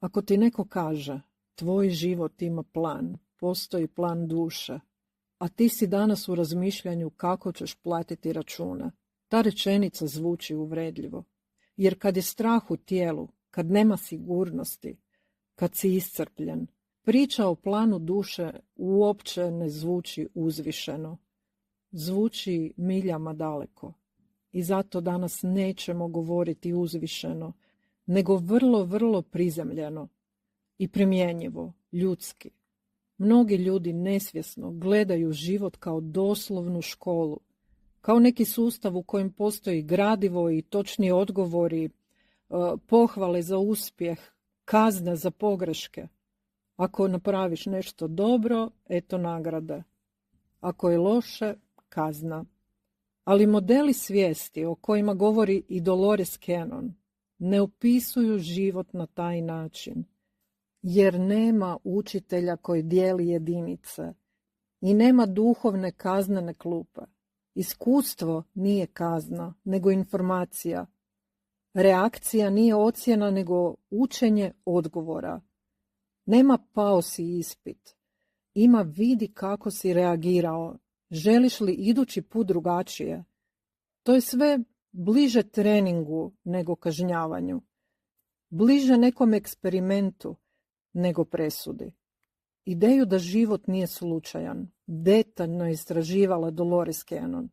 Ako ti neko kaže, tvoj život ima plan, postoji plan duše, a ti si danas u razmišljanju kako ćeš platiti račune, ta rečenica zvuči uvredljivo. Jer kad je strah u tijelu, kad nema sigurnosti, kad si iscrpljen, priča o planu duše uopće ne zvuči uzvišeno. Zvuči miljama daleko. I zato danas nećemo govoriti uzvišeno, nego vrlo, vrlo prizemljeno i primjenjivo, ljudski. Mnogi ljudi nesvjesno gledaju život kao doslovnu školu, kao neki sustav u kojem postoji gradivo i točni odgovori, pohvale za uspjeh, kazne za pogreške. Ako napraviš nešto dobro, eto nagrade. Ako je loše, kazna. Ali modeli svijesti o kojima govori i Dolores Cannon ne opisuju život na taj način, jer nema učitelja koji dijeli jedinice i nema duhovne kaznene klupe. Iskustvo nije kazna, nego informacija. Reakcija nije ocjena, nego učenje odgovora. Nema pao si ispit. Ima vidi kako si reagirao. Želiš li idući put drugačije? To je sve bliže treningu nego kažnjavanju. Bliže nekom eksperimentu nego presudi. Ideju da život nije slučajan, detaljno istraživala Dolores Cannon.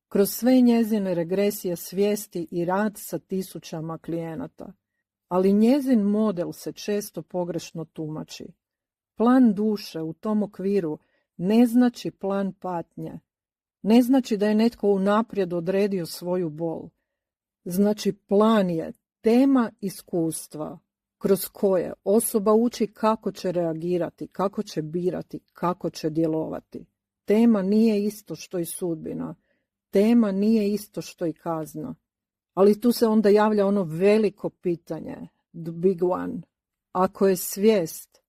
Kroz sve njezine regresije svijesti i rad sa tisućama klijenata. Ali njezin model se često pogrešno tumači. Plan duše u tom okviru ne znači plan patnje. Ne znači da je netko unaprijed odredio svoju bol. Znači plan je tema iskustva kroz koje osoba uči kako će reagirati, kako će birati, kako će djelovati. Tema nije isto što i sudbina. Tema nije isto što i kazna. Ali tu se onda javlja ono veliko pitanje, the big one. Ako je svijest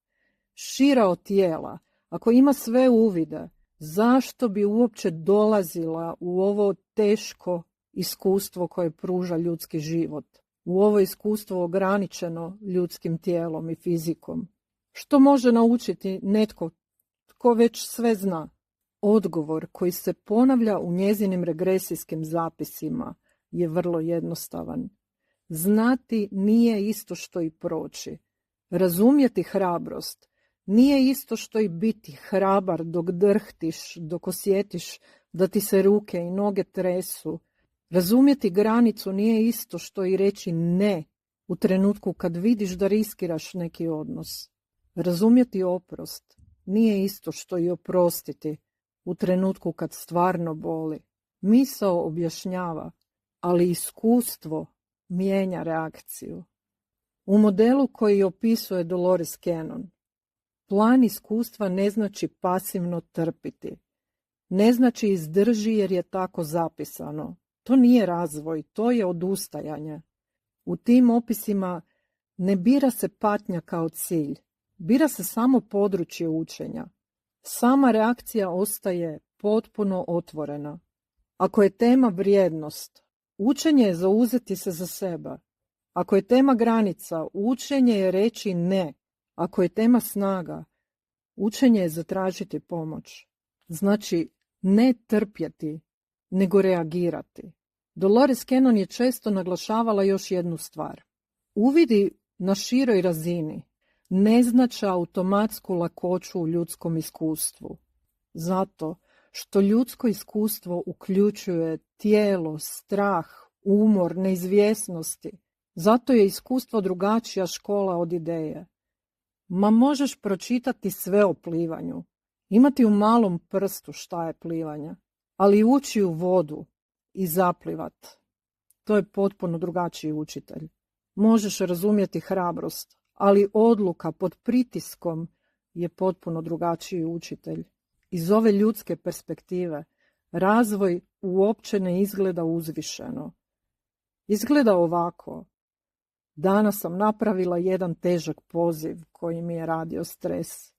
šira od tijela, ako ima sve uvide, zašto bi uopće dolazila u ovo teško iskustvo koje pruža ljudski život? U ovo iskustvo ograničeno ljudskim tijelom i fizikom. Što može naučiti netko tko već sve zna? Odgovor koji se ponavlja u njezinim regresijskim zapisima je vrlo jednostavan. Znati nije isto što i proći. Razumjeti hrabrost nije isto što i biti hrabar dok drhtiš, dok osjetiš da ti se ruke i noge tresu. Razumjeti granicu nije isto što i reći ne u trenutku kad vidiš da riskiraš neki odnos. Razumjeti oprost nije isto što i oprostiti u trenutku kad stvarno boli. Misao objašnjava, ali iskustvo mijenja reakciju. U modelu koji opisuje Dolores Cannon, plan iskustva ne znači pasivno trpiti. Ne znači izdrži jer je tako zapisano. To nije razvoj, to je odustajanje. U tim opisima ne bira se patnja kao cilj, bira se samo područje učenja. Sama reakcija ostaje potpuno otvorena. Ako je tema vrijednost, učenje je zauzeti se za sebe. Ako je tema granica, učenje je reći ne. Ako je tema snaga, učenje je zatražiti pomoć. Znači, ne trpjeti, nego reagirati. Dolores Cannon je često naglašavala još jednu stvar. Uvidi na široj razini ne znače automatsku lakoću u ljudskom iskustvu. Zato što ljudsko iskustvo uključuje tijelo, strah, umor, neizvjesnosti. Zato je iskustvo drugačija škola od ideje. Ma možeš pročitati sve o plivanju, imati u malom prstu šta je plivanje, ali ući u vodu i zaplivat, to je potpuno drugačiji učitelj. Možeš razumjeti hrabrost, ali odluka pod pritiskom je potpuno drugačiji učitelj. Iz ove ljudske perspektive razvoj uopće ne izgleda uzvišeno. Izgleda ovako. Danas sam napravila jedan težak poziv koji mi je radio stres.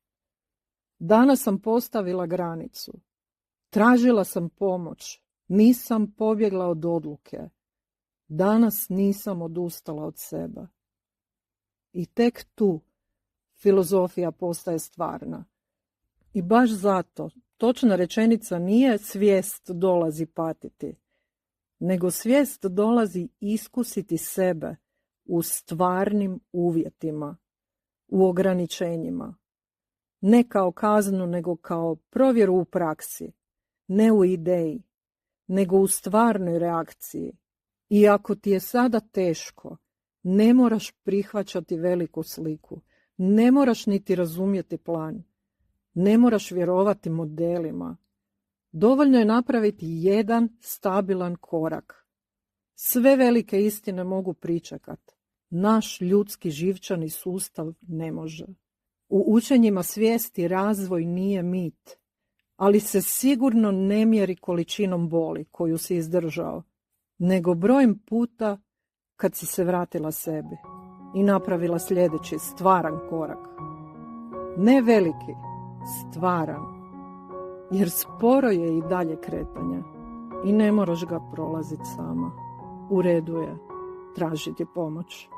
Danas sam postavila granicu. Tražila sam pomoć. Nisam pobjegla od odluke. Danas nisam odustala od sebe. I tek tu filozofija postaje stvarna. I baš zato točna rečenica nije svijest dolazi patiti, nego svijest dolazi iskusiti sebe u stvarnim uvjetima, u ograničenjima. Ne kao kaznu, nego kao provjeru u praksi, ne u ideji, nego u stvarnoj reakciji. I ako ti je sada teško, ne moraš prihvaćati veliku sliku, ne moraš niti razumjeti plan, ne moraš vjerovati modelima. Dovoljno je napraviti jedan stabilan korak. Sve velike istine mogu pričekati. Naš ljudski živčani sustav ne može. U učenjima svijesti razvoj nije mit, ali se sigurno ne mjeri količinom boli koju si izdržao, nego brojem puta kad si se vratila sebi i napravila sljedeći stvaran korak. Ne veliki, stvaran, jer sporo je i dalje kretanje i ne moraš ga prolaziti sama. U redu je tražiti pomoć.